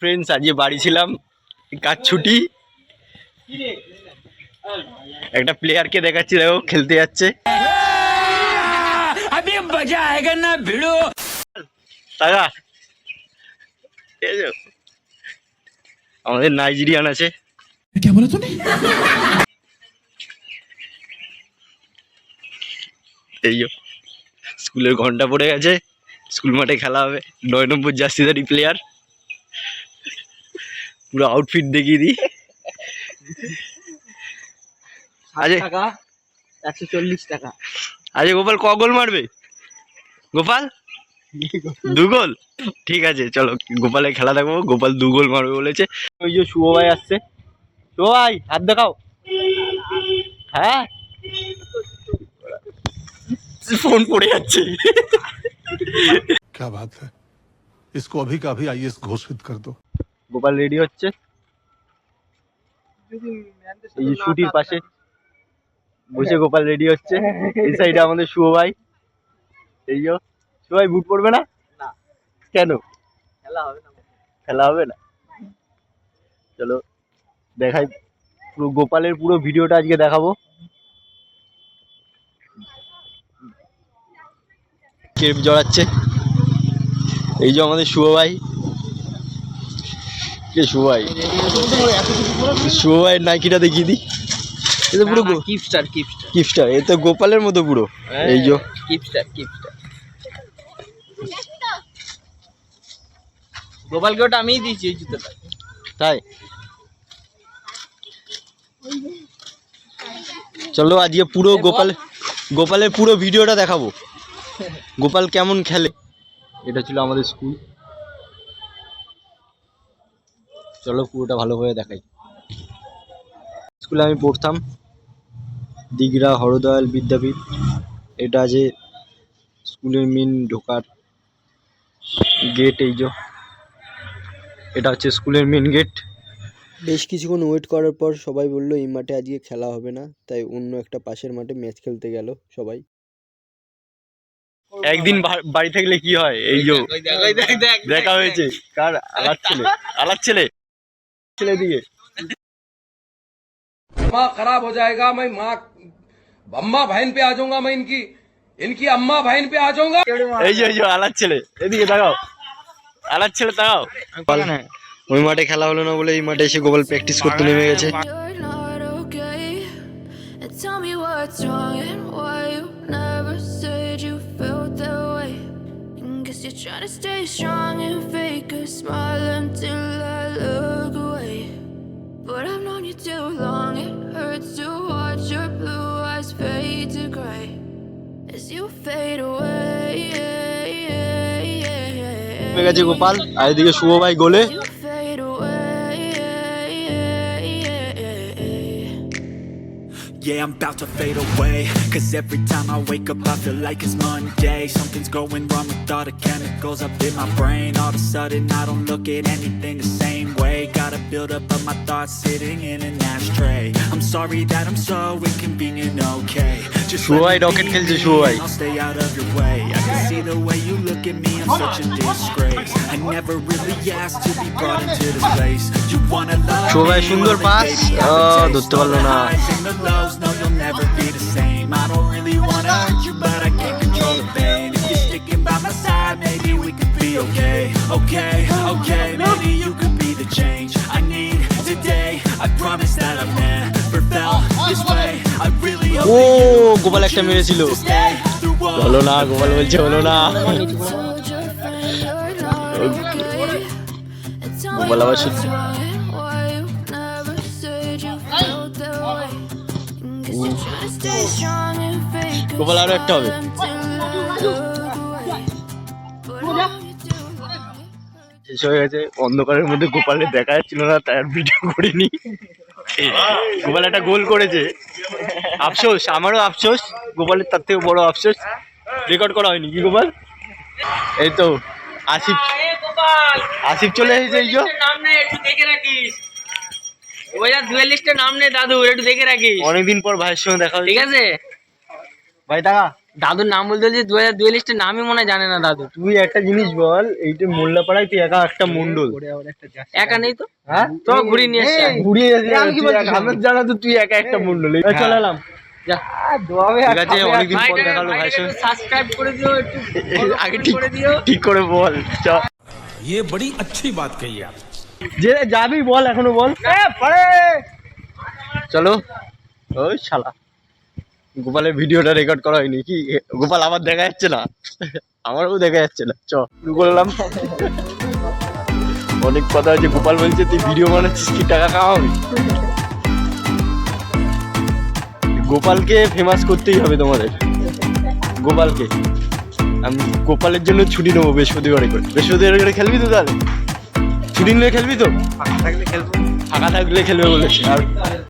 Friends, আজকে বাড়ি ছিলাম, কাজ ছুটি। একটা প্লেয়ারকে দেখাচ্ছি, দেখো খেলতে যাচ্ছে। আমাদের নাইজেরিয়ান আছে। এই স্কুলের ঘন্টা পড়ে গেছে, স্কুল মাঠে খেলা হবে। 9 নম্বর জার্সিধারী প্লেয়ার, পুরো আউটফিট দেখিয়ে দিই। আজকে 140 টাকা। আজকে গোপাল ক গোল মারবে? গোপাল 2 গোল। ঠিক আছে, চলো গোপালের খেলা দেখবো। গোপাল 2 গোল মারবে বলেছে। ওই যে শুভ ভাই আসছে। শুভ ভাই হাত দেখাও। হ্যাঁ, ফোন পড়ে যাচ্ছে। क्या बात है, इसको अभी का अभी आईएएस घोषित कर दो। গোপাল রেডি হচ্ছে এই যে শুটির পাশে বসে। গোপাল রেডি হচ্ছে। এই সাইডে আমাদের শুভ ভাই। এই যে শুভ ভাই বুট পরবে না? কেন? খেলা হবে না। চলো দেখাই পুরো গোপালের পুরো ভিডিওটা আজকে দেখাবো। কেপ জড়াচ্ছে এই যে আমাদের শুভ ভাই। কে শুভ ভাই? শুভ ভাইয়ের নাইকিটা দেখিয়ে দিই। এটা পুরো কিপস্টার। এ তো গোপালের মতো পুরো। এই যে কিপস্টার। গোপালকে ওটা আমিই দিয়েছি এই জুতোটা। তাই চলো আজকে পুরো গোপালের পুরো ভিডিওটা দেখাবো। গোপাল কেমন খেলে। এটা ছিল আমাদের স্কুল। চলো পুরোটা ভালোভাবে দেখাই। স্কুলে আমি পড়তাম, দিঘরা হরদয়াল বিদ্যাপীঠ। এটা আছে স্কুলের মেন ঢোকার গেট। এই যে এটা হচ্ছে স্কুলের মেন গেট। বেশ কিছুক্ষণ ওয়েট করার পর সবাই বললো এই মাঠে আজকে খেলা হবে না, তাই অন্য একটা পাশের মাঠে ম্যাচ খেলতে গেল সবাই। একদিন বাড়ি থাকলে কি হয়, এই যে দেখা হয়েছে। কার? আলার ছেলে দিকে माँ खराब हो जाएगा। मैं माँ अम्मा बहन पे आ जाऊंगा। मैं इनकी अम्मा बहन पे आ जाऊंगा। এই যে আলার ছেলে, এদিকে তাকাও। আলার ছেলে তাকাও। ওই মাঠে খেলা হলো না বলে এই মাঠে এসে গোপাল প্র্যাকটিস করতে নেমে গেছে। Tell me what's wrong and why you never said you felt that way. Guess you're trying to stay strong and fake a smile until I look away. But I've known you too long, it hurts to watch your blue eyes fade to gray as you fade away. নেমে গেছে গোপাল, আর এদিকে শুভ ভাই গোলে। You fade away. Yeah, I'm about to fade away. Cause every time I wake up I feel like it's Monday. Something's going wrong with all the chemicals up in my brain. All of a sudden I don't look at anything the same way. Gotta build up of my thoughts sitting in an ashtray. I'm sorry that I'm so inconvenient, okay. Just শুভ ভাই rocket খেলছে। শুভ ভাই I'll stay out of your way. I can see the way you look at me, I'm such a disgrace. I never really asked to be brought into this place. You wanna love শুভ ভাই me, সুন্দর well, pass. then baby, I can taste ধরতে all পারলো the না। highs and the lows. No, you'll never be the same. I don't really wanna hurt you, but I can't control the pain. If you're sticking by my side, maybe we could be okay. Okay, maybe you could be the change I need today. I promise that I've never felt this way. I really hope ও that you Gopal একটা মেরেছিল। to stay through all হলো না, গোপাল বলছে হলো না। গোপাল আবার শুনছে। গোপাল আরো একটা হবে। শেষ হয়ে গেছে। অন্ধকারের মধ্যে গোপালের দেখা যাচ্ছিল না, তাই আর ভিডিও করিনি। গোপাল একটা গোল করেছে। আফসোস, আমারও আফসোস, গোপালের তার থেকে বড় আফসোস রেকর্ড করা হয়নি। কি গোপাল? এই তো আসিফ চলে এসেছে। এই যে নাম নেই, একটু দেখে রাখিস। ওইটা ডুয়েল লিস্টে নাম নেই দাদু, একটু দেখে রাখিস। অনেকদিন পর ভাইয়ের সঙ্গে দেখা হয়েছে। ঠিক আছে ভাই টাকা দাদুর নাম বলতে বলছি 2042 নামই মনে হয় জানে না দাদু। তুই একটা জিনিস বল, এইটা মোল্লাপাড়ায় তুই একা একটা মন্ডল। একা নেই তো, হ্যাঁ তো ঘুরিয়ে নিয়ে এসছি। ঘুরিয়ে আমার জানা তো তুই একা একটা মন্ডল। চলে এলাম, যা ঠিক আছে, অনেকদিন পর দেখালো ভাই সঙ্গে। সাবস্ক্রাইব করে দিও, একটু আগে ঠিক করে দিও। ঠিক করে বল। চ ये बड़ी अच्छी बात कही आप। যে যাবি বল, এখনো বল। চলো। ওই শালা গোপালের ভিডিওটা রেকর্ড করা হয়নি কি? গোপাল আমার দেখা যাচ্ছে না, আমারও দেখা যাচ্ছে না। চ শুরু করলাম। অনেক কথা হয়েছে। গোপাল বলছে তুই ভিডিও বানাচ্ছিস কি টাকা কামাবি? গোপালকে ফেমাস করতেই হবে তোমাদের। গোপালকে আমি গোপালের জন্য ছুটি নেবো বৃহস্পতিবারে করে। বৃহস্পতিবারে করে খেলবি তো? তাহলে ছুটি নিয়ে খেলবি তো? ফাঁকা থাকলে খেলবে বলেছে। আর